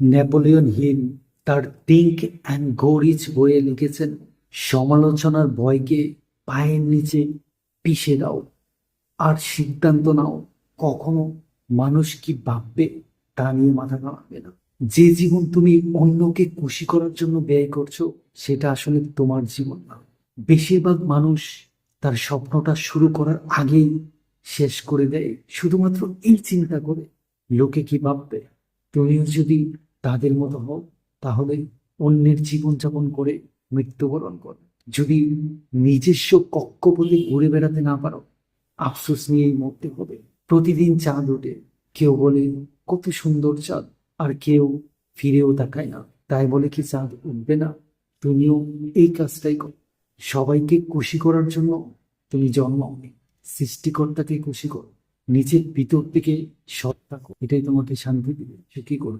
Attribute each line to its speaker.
Speaker 1: Napoleon hill তার think and go rich বইয়ে লিখেছেন, সমালোচনার ভয়কে পায়ের নিচে পিষে দাও আর সিদ্ধান্ত নাও, কখনো মানুষ কি ভাববে তা নিয়ে মাথা ঘামাবে না। যে জীবন তুমি অন্যকে খুশি করার জন্য ব্যয় করছো সেটা আসলে তোমার জীবন না। বেশিরভাগ মানুষ তার স্বপ্নটা শুরু করার আগেই শেষ করে দেয়, শুধুমাত্র এই চিন্তা করে লোকে কি ভাববে। তুমিও যদি তাদের মতো হও, তাহলে অন্যের জীবনযাপন করে মৃত্যুবরণ করো। যদি নিজস্ব কক্ষপথে ঘুরে বেড়াতে না পারো, আফসোস নিয়েই মরতে হবে। প্রতিদিন চাঁদ ওঠে, কেউ বলে কত সুন্দর চাঁদ, আর কেউ ফিরেও তাকায় না। তাই বলে কি চাঁদ উঠবে না? তুমিও এই কাজটাই করো। সবাইকে খুশি করার জন্য তুমি জন্মাওনি, সৃষ্টিকর্তাকে খুশি করো। নিজের ভিতর থেকে সৎ থাকো, এটাই তোমাকে শান্তি দিবে। সে কি করো?